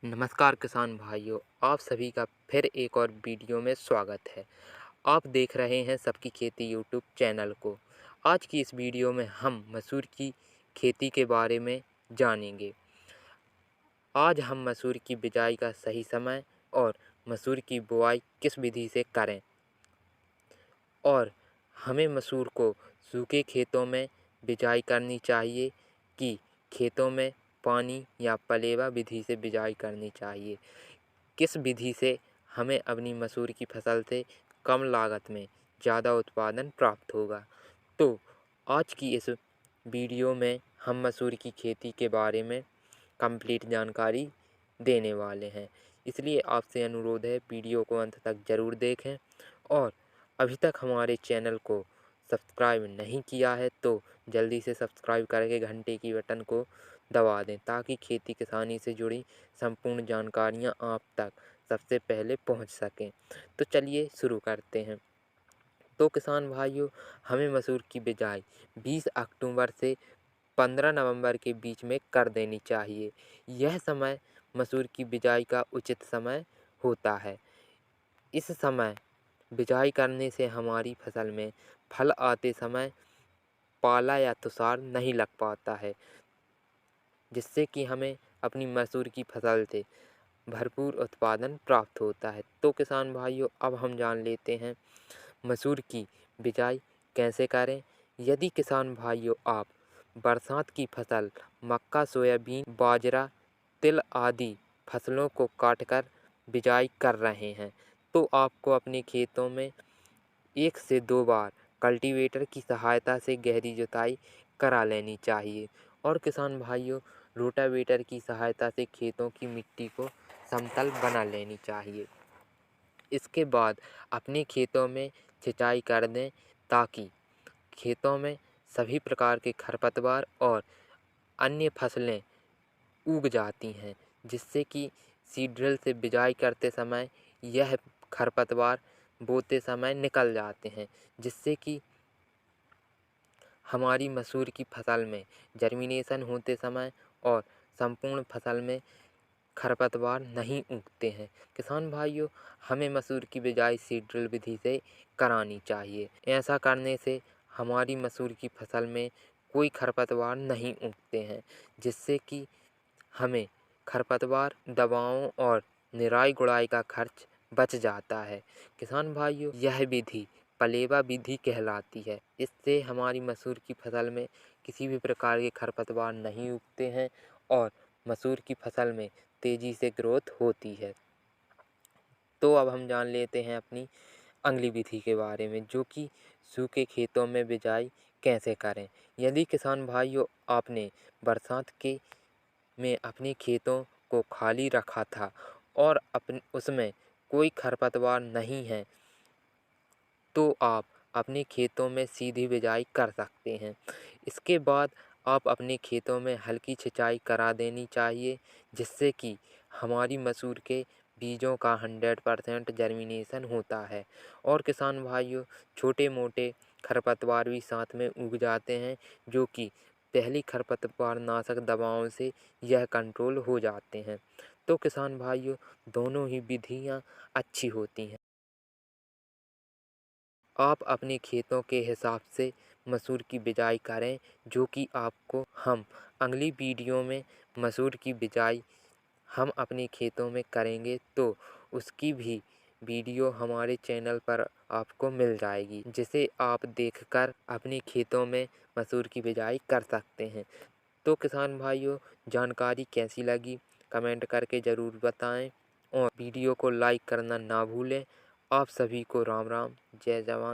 नमस्कार किसान भाइयों, आप सभी का फिर एक और वीडियो में स्वागत है। आप देख रहे हैं सबकी खेती यूट्यूब चैनल को। आज की इस वीडियो में हम मसूर की खेती के बारे में जानेंगे। आज हम मसूर की बिजाई का सही समय और मसूर की बुआई किस विधि से करें और हमें मसूर को सूखे खेतों में बिजाई करनी चाहिए कि खेतों में पानी या पलेवा विधि से बिजाई करनी चाहिए। किस विधि से हमें अपनी मसूर की फसल से कम लागत में ज़्यादा उत्पादन प्राप्त होगा। तो आज की इस वीडियो में हम मसूर की खेती के बारे में कंप्लीट जानकारी देने वाले हैं, इसलिए आपसे अनुरोध है वीडियो को अंत तक ज़रूर देखें और अभी तक हमारे चैनल को सब्सक्राइब नहीं किया है तो जल्दी से सब्सक्राइब करके घंटे की बटन को दबा दें ताकि खेती किसानी से जुड़ी संपूर्ण जानकारियाँ आप तक सबसे पहले पहुंच सकें। तो चलिए शुरू करते हैं। तो किसान भाइयों, हमें मसूर की बिजाई 20 अक्टूबर से 15 नवंबर के बीच में कर देनी चाहिए। यह समय मसूर की बिजाई का उचित समय होता है। इस समय बिजाई करने से हमारी फसल में फल आते समय पाला या तुषार नहीं लग पाता है, जिससे कि हमें अपनी मसूर की फसल से भरपूर उत्पादन प्राप्त होता है। तो किसान भाइयों, अब हम जान लेते हैं मसूर की बिजाई कैसे करें। यदि किसान भाइयों आप बरसात की फसल मक्का, सोयाबीन, बाजरा, तिल आदि फसलों को काटकर बिजाई कर रहे हैं तो आपको अपने खेतों में 1 से 2 बार कल्टीवेटर की सहायता से गहरी जुताई करा लेनी चाहिए और किसान भाइयों रोटावेटर की सहायता से खेतों की मिट्टी को समतल बना लेनी चाहिए। इसके बाद अपने खेतों में सिंचाई कर दें ताकि खेतों में सभी प्रकार के खरपतवार और अन्य फसलें उग जाती हैं, जिससे कि सीड ड्रिल से बिजाई करते समय यह खरपतवार बोते समय निकल जाते हैं, जिससे कि हमारी मसूर की फसल में जर्मिनेशन होते समय और संपूर्ण फसल में खरपतवार नहीं उगते हैं। किसान भाइयों, हमें मसूर की बिजाई सीड ड्रिल विधि से करानी चाहिए। ऐसा करने से हमारी मसूर की फसल में कोई खरपतवार नहीं उगते हैं, जिससे कि हमें खरपतवार दवाओं और निराई गुड़ाई का खर्च बच जाता है। किसान भाइयों, यह विधि पलेवा विधि कहलाती है। इससे हमारी मसूर की फसल में किसी भी प्रकार के खरपतवार नहीं उगते हैं और मसूर की फसल में तेजी से ग्रोथ होती है। तो अब हम जान लेते हैं अपनी अगली विधि के बारे में, जो कि सूखे खेतों में बिजाई कैसे करें। यदि किसान भाइयों आपने बरसात के में अपने खेतों को खाली रखा था और उसमें कोई खरपतवार नहीं है तो आप अपने खेतों में सीधी बिजाई कर सकते हैं। इसके बाद आप अपने खेतों में हल्की सिंचाई करा देनी चाहिए, जिससे कि हमारी मसूर के बीजों का 100% जर्मिनेशन होता है और किसान भाइयों छोटे मोटे खरपतवार भी साथ में उग जाते हैं, जो कि पहली खरपतवार नाशक दवाओं से यह कंट्रोल हो जाते हैं। तो किसान भाइयों, दोनों ही विधियाँ अच्छी होती हैं। आप अपने खेतों के हिसाब से मसूर की बिजाई करें, जो कि आपको हम अगली वीडियो में मसूर की बिजाई हम अपने खेतों में करेंगे तो उसकी भी वीडियो हमारे चैनल पर आपको मिल जाएगी, जिसे आप देखकर अपने खेतों में मसूर की बिजाई कर सकते हैं। तो किसान भाइयों, जानकारी कैसी लगी कमेंट करके ज़रूर बताएं और वीडियो को लाइक करना ना भूलें। आप सभी को राम राम, जय जवान।